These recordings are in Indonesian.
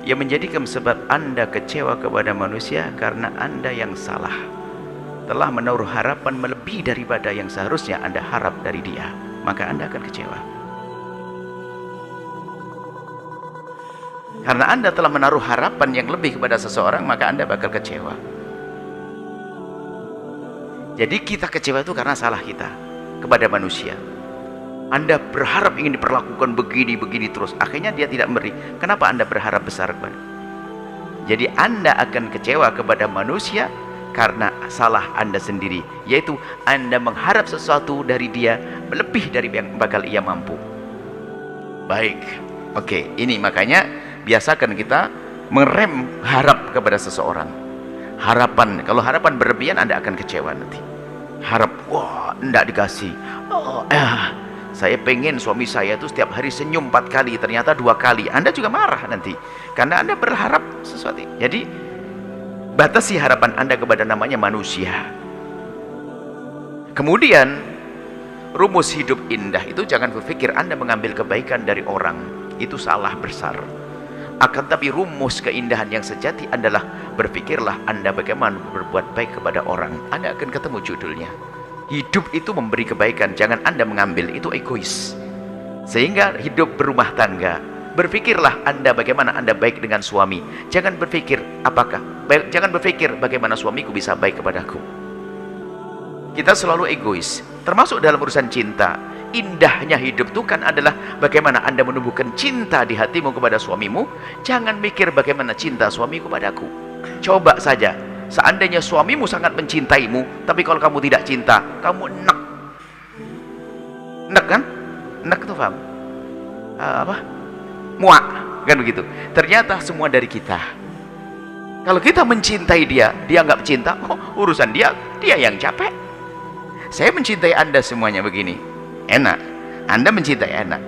Yang menjadikan sebab Anda kecewa kepada manusia karena Anda yang salah, telah menaruh harapan melebihi daripada yang seharusnya Anda harap dari dia, maka Anda akan kecewa. Karena Anda telah menaruh harapan yang lebih kepada seseorang, maka Anda bakal kecewa. Jadi kita kecewa itu karena salah kita kepada manusia. Anda berharap ingin diperlakukan begini terus, akhirnya dia tidak memberi. Kenapa Anda berharap besar kepada? Jadi Anda akan kecewa kepada manusia karena salah Anda sendiri, yaitu Anda mengharap sesuatu dari dia lebih dari yang bakal ia mampu. Baik, oke, ini makanya biasakan kita merem harap kepada seseorang. Harapan, kalau harapan berlebihan Anda akan kecewa nanti. Harap, wah, enggak dikasih. Saya pengen suami saya itu setiap hari senyum 4 kali, ternyata 2 kali. Anda juga marah nanti karena Anda berharap sesuatu. Jadi batasi harapan Anda kepada namanya manusia. Kemudian rumus hidup indah itu jangan berpikir Anda mengambil kebaikan dari orang, itu salah besar. Akan tapi rumus keindahan yang sejati adalah berpikirlah Anda bagaimana berbuat baik kepada orang. Anda akan ketemu judulnya. Hidup itu memberi kebaikan, jangan Anda mengambil, itu egois. Sehingga hidup berumah tangga, berpikirlah Anda bagaimana Anda baik dengan suami. Jangan berpikir jangan berpikir bagaimana suamiku bisa baik kepadaku. Kita selalu egois, termasuk dalam urusan cinta. Indahnya hidup itu kan adalah bagaimana Anda menumbuhkan cinta di hatimu kepada suamimu. Jangan mikir bagaimana cinta suamiku padaku. Coba saja, seandainya suamimu sangat mencintaimu, tapi kalau kamu tidak cinta, kamu enek. Enek kan? Enek itu paham? Muak, kan begitu. Ternyata semua dari kita. Kalau kita mencintai dia, dia nggak cinta, urusan dia yang capek. Saya mencintai Anda semuanya begini, enak. Anda mencintai enak.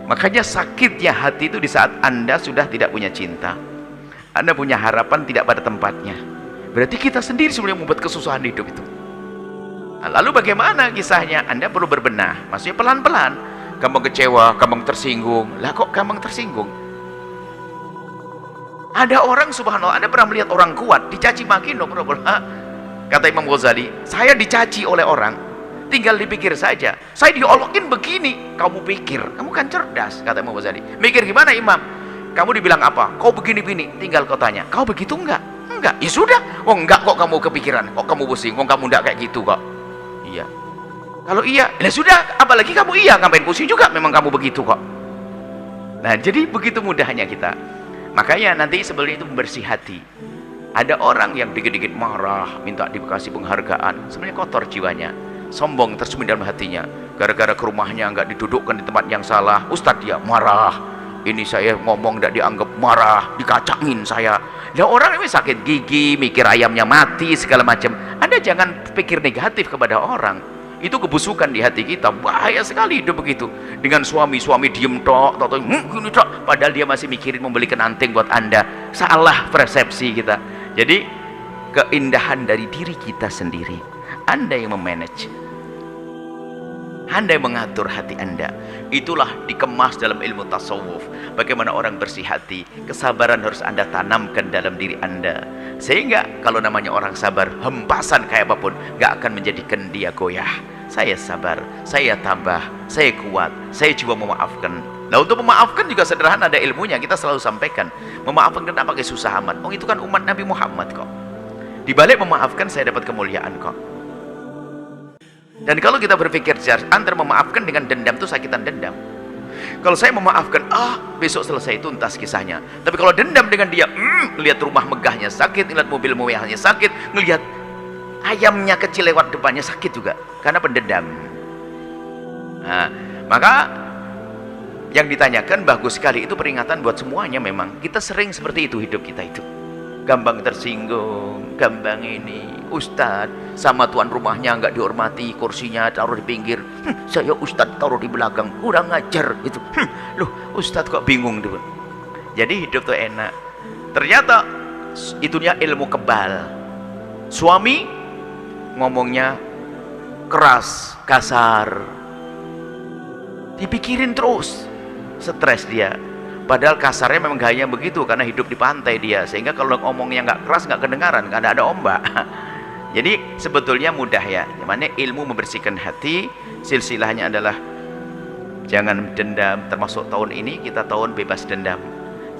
Makanya sakitnya hati itu di saat Anda sudah tidak punya cinta. Anda punya harapan tidak pada tempatnya. Berarti kita sendiri sebenarnya membuat kesusahan hidup itu. Nah, lalu bagaimana kisahnya? Anda perlu berbenah. Maksudnya pelan-pelan. Gampang kecewa, gampang tersinggung. Lah kok gampang tersinggung? Ada orang, subhanallah, Anda pernah melihat orang kuat dicaci maki, kata Imam Ghazali, saya dicaci oleh orang, tinggal dipikir saja. Saya diolokin begini, kamu pikir, kamu kan cerdas, kata Imam Ghazali. Mikir gimana Imam? Kamu dibilang apa? Kau begini-begini, tinggal kau tanya, kau begitu enggak? Enggak, ya sudah. Oh enggak kok kamu kepikiran, kok kamu pusing, kok kamu enggak kayak gitu kok. Iya. Kalau iya, ya sudah, apalagi kamu iya, ngapain pusing juga, memang kamu begitu kok. Nah, jadi begitu mudahnya kita. Makanya nanti sebelum itu membersih hati. Ada orang yang dikit-dikit marah, minta dikasih penghargaan, sebenarnya kotor jiwanya, sombong tersembunyi dalam hatinya. Gara-gara ke rumahnya nggak didudukkan di tempat yang salah, Ustadz dia marah. Ini saya ngomong tidak dianggap, marah, dikacangin saya. Ya orang ini sakit gigi, mikir ayamnya mati segala macam. Anda jangan pikir negatif kepada orang. Itu kebusukan di hati kita, bahaya sekali hidup begitu. Dengan suami diem tok, gini tok, padahal dia masih mikirin membelikan anting buat Anda. Salah persepsi kita. Jadi keindahan dari diri kita sendiri. Anda yang memanage, Anda yang mengatur hati Anda. Itulah dikemas dalam ilmu tasawuf. Bagaimana orang bersih hati. Kesabaran harus Anda tanamkan dalam diri Anda, sehingga kalau namanya orang sabar, hempasan kayak apapun gak akan menjadikan dia goyah. Saya sabar, saya tambah, saya kuat, saya coba memaafkan. Nah, untuk memaafkan juga sederhana, ada ilmunya. Kita selalu sampaikan, memaafkan kenapa pakai susah amat? Oh, itu kan umat Nabi Muhammad kok. Di balik memaafkan saya dapat kemuliaan kok. Dan kalau kita berpikir antara memaafkan dengan dendam itu sakitan dendam. Kalau saya memaafkan, besok selesai tuntas kisahnya. Tapi kalau dendam dengan dia, lihat rumah megahnya sakit, lihat mobil mewahnya sakit, ngelihat ayamnya kecil lewat depannya sakit juga, karena pendendam. Nah, maka yang ditanyakan bagus sekali, itu peringatan buat semuanya. Memang kita sering seperti itu, hidup kita itu gampang tersinggung, gampang ini. Ustadz sama tuan rumahnya nggak dihormati, kursinya taruh di pinggir, saya ustadz taruh di belakang, kurang ngajar gitu. Loh, ustadz kok bingung tuh. Jadi hidup tuh enak. Ternyata itunya ilmu kebal. Suami ngomongnya keras, kasar, dipikirin terus, stres dia. Padahal kasarnya memang gayanya begitu karena hidup di pantai dia, sehingga kalau ngomongnya nggak keras nggak kedengaran karena ada ombak. Jadi sebetulnya mudah ya, namanya ilmu membersihkan hati. Silsilahnya adalah jangan dendam, termasuk tahun ini kita tahun bebas dendam.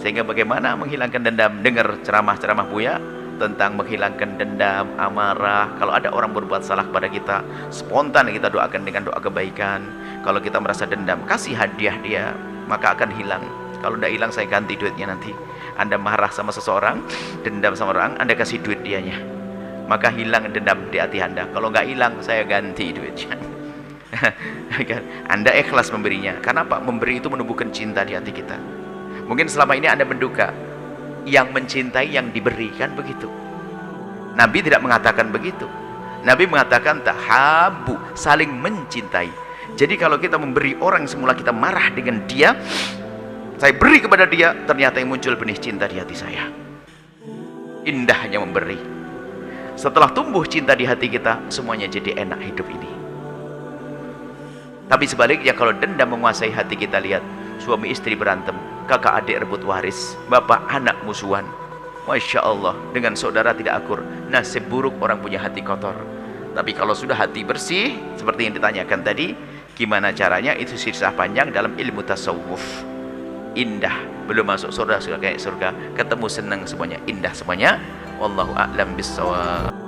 Sehingga bagaimana menghilangkan dendam, dengar ceramah-ceramah Buya tentang menghilangkan dendam, amarah. Kalau ada orang berbuat salah kepada kita, spontan kita doakan dengan doa kebaikan. Kalau kita merasa dendam, kasih hadiah dia, maka akan hilang. Kalau tidak hilang, saya ganti duitnya nanti. Anda marah sama seseorang, dendam sama orang, Anda kasih duit dianya, maka hilang dendam di hati Anda. Kalau nggak hilang, saya ganti duitnya. Anda ikhlas memberinya. Karena apa? Memberi itu menumbuhkan cinta di hati kita. Mungkin selama ini Anda menduga, yang mencintai yang diberi, kan begitu. Nabi tidak mengatakan begitu. Nabi mengatakan tahabu, saling mencintai. Jadi kalau kita memberi orang semula kita marah dengan dia, saya beri kepada dia, ternyata yang muncul benih cinta di hati saya. Indahnya memberi. Setelah tumbuh cinta di hati kita, semuanya jadi enak hidup ini. Tapi sebaliknya kalau dendam menguasai hati kita, lihat suami istri berantem, kakak adik rebut waris, bapak anak musuhan. Masya Allah, dengan saudara tidak akur. Nasib buruk orang punya hati kotor. Tapi kalau sudah hati bersih, seperti yang ditanyakan tadi, gimana caranya? Itu sisa panjang dalam ilmu tasawuf. Indah, belum masuk surga, sudah kayak surga, ketemu senang semuanya, indah semuanya. Wallahu a'lam bissawab.